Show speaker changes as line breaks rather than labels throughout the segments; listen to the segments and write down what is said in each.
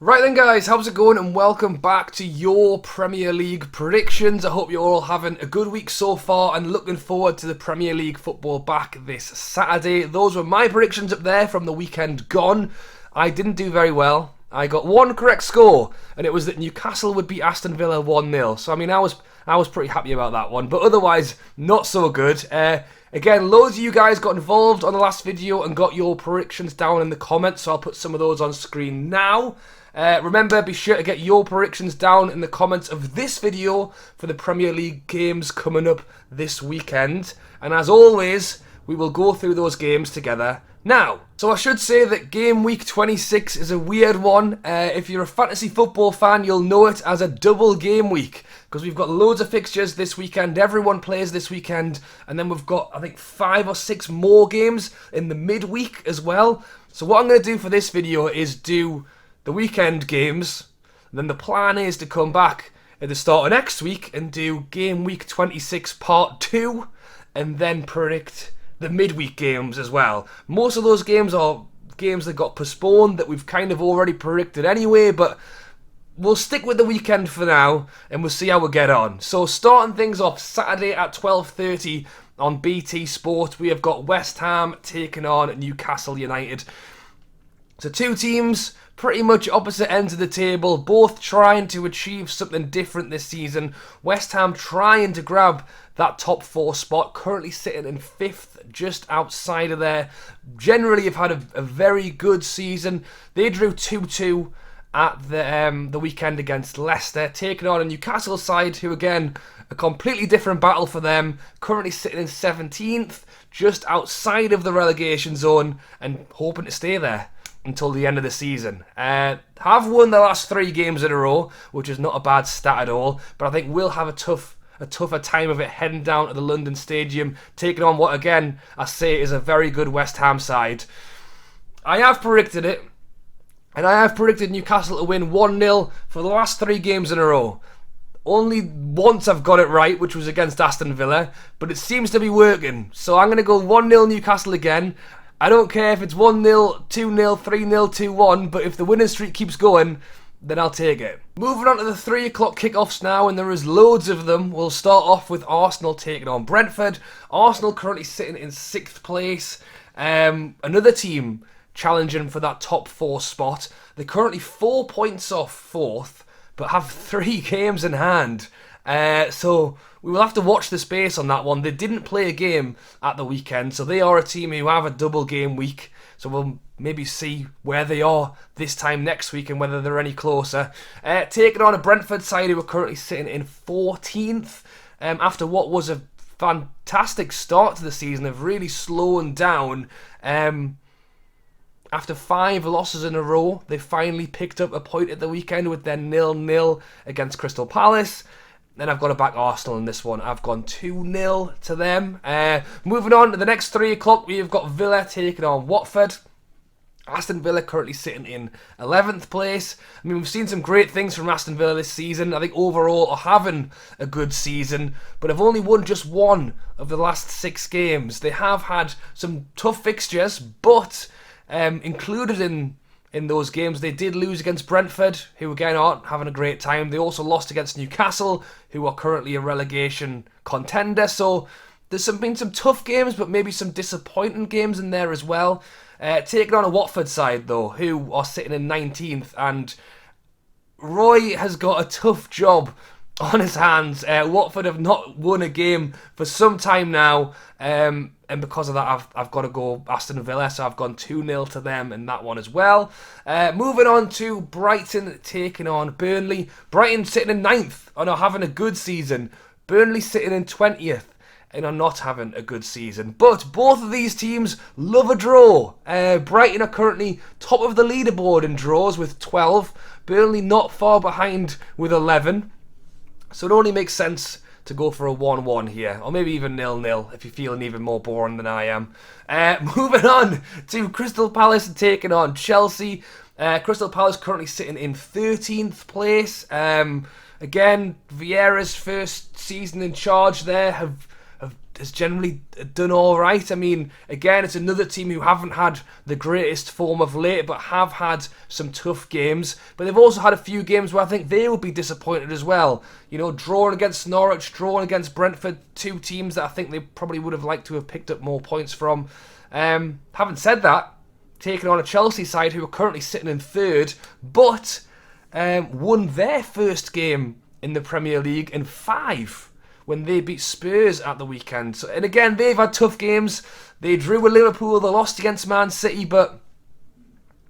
Right then guys, how's it going and welcome back to your Premier League predictions. I hope you're all having a good week so far and looking forward to the Premier League football back this Saturday. Those were my predictions up there from the weekend gone. I didn't do very well. I got one correct score and it was that Newcastle would beat Aston Villa 1-0. So I mean I was pretty happy about that one, but otherwise not so good. Again, loads of you guys got involved on the last video and got your predictions down in the comments, so I'll put some of those on screen now. Remember, be sure to get your predictions down in the comments of this video for the Premier League games coming up this weekend. And as always, we will go through those games together now. So I should say that game week 26 is a weird one. If you're a fantasy football fan, you'll know it as a double game week, because we've got loads of fixtures this weekend. Everyone plays this weekend, and then we've got, I think, 5 or 6 more games in the midweek as well. So what I'm going to do for this video is do the weekend games, and then the plan is to come back at the start of next week and do game week 26 part 2, and then predict the midweek games as well. Most of those games are games that got postponed that we've kind of already predicted anyway, but we'll stick with the weekend for now and we'll see how we get on. So starting things off Saturday at 12:30 on BT Sport, we have got West Ham taking on Newcastle United. So two teams pretty much opposite ends of the table, both trying to achieve something different this season. West Ham trying to grab that top 4 spot, currently sitting in 5th, just outside of there. Generally have had a very good season. They drew 2-2 at the weekend against Leicester, taking on a Newcastle side who, again, a completely different battle for them, currently sitting in 17th, just outside of the relegation zone and hoping to stay there until the end of the season. Have won the last 3 games in a row, which is not a bad stat at all, but I think we'll have a tougher time of it heading down to the London Stadium, taking on what, again, I say is a very good West Ham side. I have predicted it, and I have predicted Newcastle to win 1-0 for the last 3 games in a row. Only once I've got it right, which was against Aston Villa, but it seems to be working. So I'm going to go 1-0 Newcastle again. I don't care if it's 1-0, 2-0, 3-0, 2-1, but if the winning streak keeps going, then I'll take it. Moving on to the 3 o'clock kickoffs now, and there is loads of them. We'll start off with Arsenal taking on Brentford. Arsenal currently sitting in 6th place. Another team challenging for that top 4 spot. They're currently 4 points off 4th, but have 3 games in hand. So we will have to watch the space on that one. They didn't play a game at the weekend, so they are a team who have a double game week. So we'll maybe see where they are this time next week and whether they're any closer. Taking on a Brentford side who are currently sitting in 14th after what was a fantastic start to the season of really slowing down. After 5 losses in a row, they finally picked up a point at the weekend with their 0-0 against Crystal Palace. Then I've got to back Arsenal in this one. I've gone 2-0 to them. Moving on to the next 3 o'clock, we've got Villa taking on Watford. Aston Villa currently sitting in 11th place. I mean, we've seen some great things from Aston Villa this season. I think overall are having a good season, but have only won just 1 of the last 6 games. They have had some tough fixtures, but included in those games, they did lose against Brentford, who again aren't having a great time. They also lost against Newcastle, who are currently a relegation contender. So there's been some tough games, but maybe some disappointing games in there as well. Taking on a Watford side, though, who are sitting in 19th, and Roy has got a tough job on his hands. Watford have not won a game for some time now, and because of that, I've got to go Aston Villa, so I've gone 2-0 to them in that one as well. Moving on to Brighton taking on Burnley. Brighton sitting in 9th and are having a good season. Burnley sitting in 20th and are not having a good season. But both of these teams love a draw. Brighton are currently top of the leaderboard in draws with 12. Burnley not far behind with 11. So it only makes sense to go for a 1-1 here, or maybe even 0-0 if you're feeling even more boring than I am. Moving on to Crystal Palace taking on Chelsea. Crystal Palace currently sitting in 13th place. Again, Vieira's first season in charge there have has generally done all right. I mean, again, it's another team who haven't had the greatest form of late, but have had some tough games. But they've also had a few games where I think they will be disappointed as well. You know, drawing against Norwich, drawing against Brentford, two teams that I think they probably would have liked to have picked up more points from. Having said that, taking on a Chelsea side who are currently sitting in third, but won their first game in the Premier League in 5 when they beat Spurs at the weekend. So, and again, they've had tough games. They drew with Liverpool, they lost against Man City, but,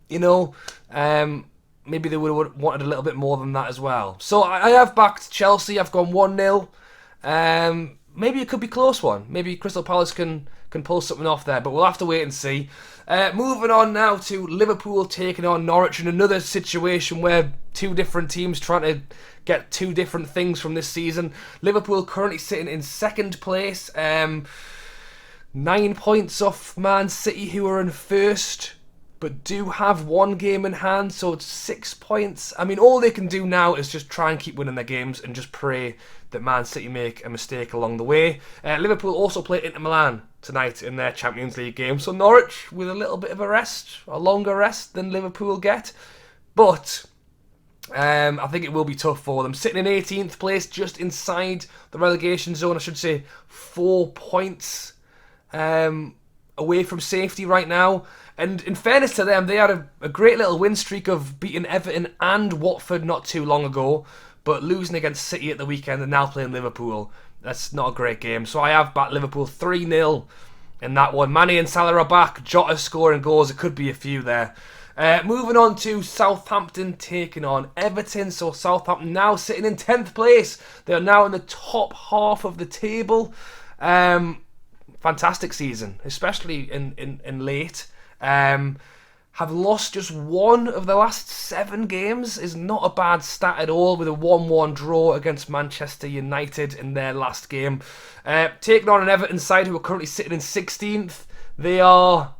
you know, maybe they would have wanted a little bit more than that as well. So I have backed Chelsea. I've gone 1-0. Maybe it could be a close one. Maybe Crystal Palace can pull something off there, but we'll have to wait and see. Moving on now to Liverpool taking on Norwich in another situation where two different teams trying to get two different things from this season. Liverpool currently sitting in second place, 9 points off Man City, who are in first, but do have one game in hand, so it's 6 points. I mean, all they can do now is just try and keep winning their games and just pray that Man City make a mistake along the way. Liverpool also play Inter Milan tonight in their Champions League game, so Norwich with a little bit of a rest, a longer rest than Liverpool get, but I think it will be tough for them. Sitting in 18th place, just inside the relegation zone, I should say, 4 points away from safety right now. And in fairness to them, they had a great little win streak of beating Everton and Watford not too long ago, but losing against City at the weekend and now playing Liverpool. That's not a great game. So I have backed Liverpool 3-0 in that one. Mane and Salah are back. Jota scoring goals. It could be a few there. Moving on to Southampton taking on Everton. So Southampton now sitting in 10th place. They are now in the top half of the table. Fantastic season, especially in late. Have lost just one of the last 7 games. Is not a bad stat at all, with a 1-1 draw against Manchester United in their last game. Taking on an Everton side who are currently sitting in 16th. They are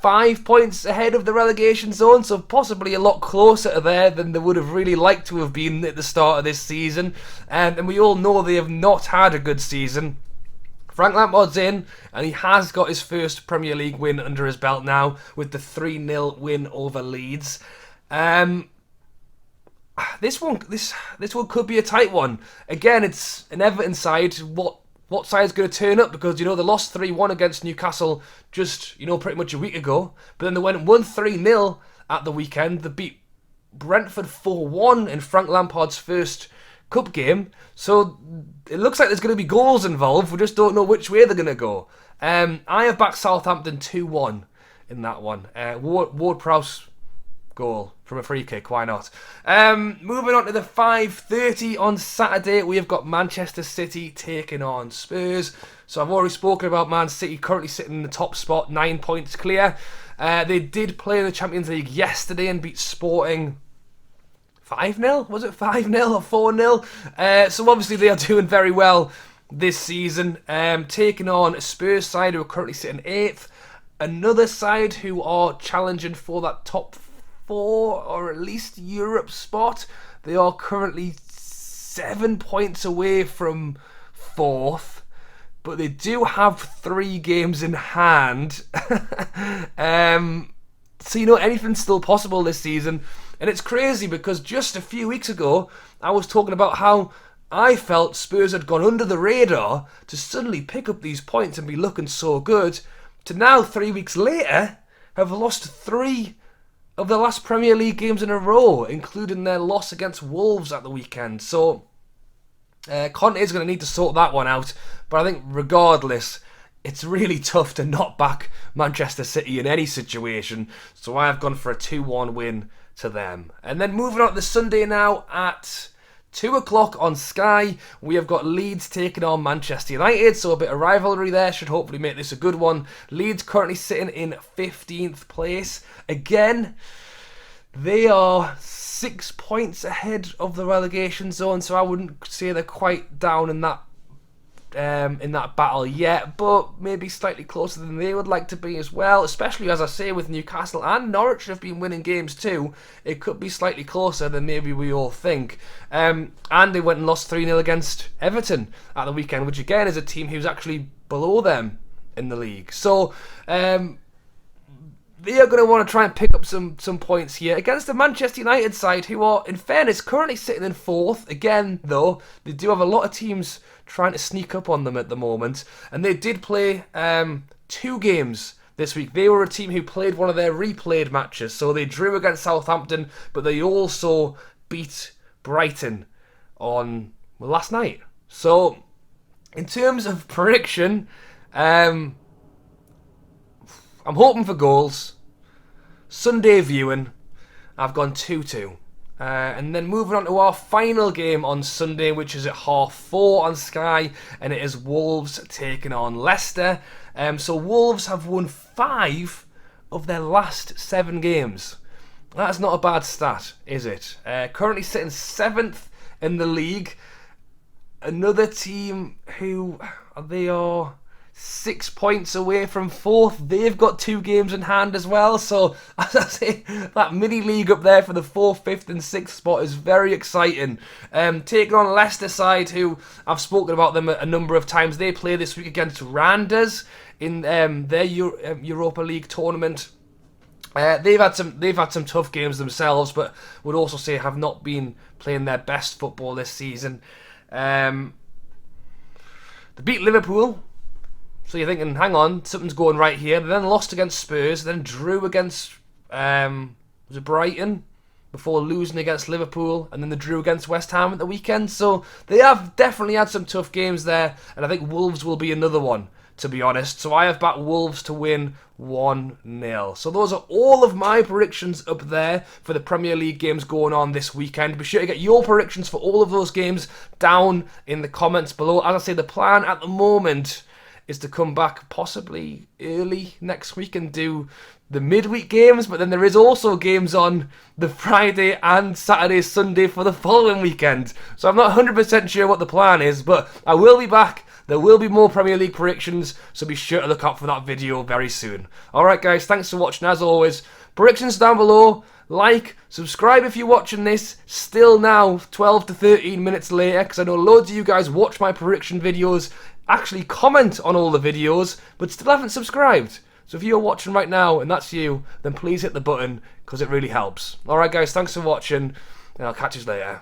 5 points ahead of the relegation zone, so possibly a lot closer to there than they would have really liked to have been at the start of this season. And we all know they have not had a good season. Frank Lampard's in, and he has got his first Premier League win under his belt now with the 3-0 win over Leeds. This one could be a tight one. Again, it's an Everton side. What side's going to turn up? Because, you know, they lost 3-1 against Newcastle just, you know, pretty much a week ago. But then they went and won 3-0 at the weekend. They beat Brentford 4-1 in Frank Lampard's first cup game, so it looks like there's going to be goals involved. We just don't know which way they're going to go. I have backed Southampton 2-1 in that one. Ward-Prowse goal from a free kick, why not? Moving on to the 5:30 on Saturday, we have got Manchester City taking on Spurs. So I've already spoken about Man City currently sitting in the top spot, 9 points clear. They did play in the Champions League yesterday and beat Sporting 5-0? Was it 5-0 or 4-0? So obviously they are doing very well this season. Taking on a Spurs side who are currently sitting 8th. Another side who are challenging for that top 4 or at least Europe spot. They are currently 7 points away from 4th. But they do have 3 games in hand. So, you know, anything's still possible this season. And it's crazy because just a few weeks ago, I was talking about how I felt Spurs had gone under the radar to suddenly pick up these points and be looking so good, to now, 3 weeks later, have lost 3 of the last Premier League games in a row, including their loss against Wolves at the weekend. So, Conte is going to need to sort that one out. But I think regardless, it's really tough to not back Manchester City in any situation. So I have gone for a 2-1 win to them. And then moving on to the Sunday now at 2 o'clock on Sky, we have got Leeds taking on Manchester United. So a bit of rivalry there should hopefully make this a good one. Leeds currently sitting in 15th place. Again, they are 6 points ahead of the relegation zone, so I wouldn't say they're quite down in that in that battle yet, but maybe slightly closer than they would like to be as well, especially, as I say, with Newcastle and Norwich have been winning games too. It could be slightly closer than maybe we all think. And they went and lost 3-0 against Everton at the weekend, which again is a team who's actually below them in the league. So they are going to want to try and pick up some points here against the Manchester United side, who are, in fairness, currently sitting in 4th. Again, though, they do have a lot of teams trying to sneak up on them at the moment. And they did play 2 games this week. They were a team who played one of their replayed matches. So they drew against Southampton, but they also beat Brighton on last night. So, in terms of prediction, I'm hoping for goals. Sunday viewing, I've gone 2-2. And then moving on to our final game on Sunday, which is at 4:30 on Sky, and it is Wolves taking on Leicester. So Wolves have won 5 of their last 7 games. That's not a bad stat, is it? Currently sitting 7th in the league. Another team who they are 6 points away from 4th. They've got 2 games in hand as well. So, as I say, that mini league up there for the 4th, 5th and 6th spot is very exciting. Taking on Leicester side, who I've spoken about them a number of times. They play this week against Randers in their Europa League tournament. They've had some tough games themselves, but would also say have not been playing their best football this season. They beat Liverpool. So you're thinking, hang on, something's going right here. They then lost against Spurs, then drew against was it Brighton before losing against Liverpool, and then they drew against West Ham at the weekend. So they have definitely had some tough games there, and I think Wolves will be another one, to be honest. So I have backed Wolves to win 1-0. So those are all of my predictions up there for the Premier League games going on this weekend. Be sure to get your predictions for all of those games down in the comments below. As I say, the plan at the moment is to come back possibly early next week and do the midweek games, but then there is also games on the Friday and Saturday, Sunday for the following weekend. So I'm not 100% sure what the plan is, but I will be back. There will be more Premier League predictions, so be sure to look out for that video very soon. Alright guys, thanks for watching as always. Predictions down below. Like, subscribe if you're watching this still now 12 to 13 minutes later, because I know loads of you guys watch my prediction videos, actually comment on all the videos, but still haven't subscribed. So if you're watching right now and that's you, then please hit the button, because it really helps. Alright guys, thanks for watching, and I'll catch you later.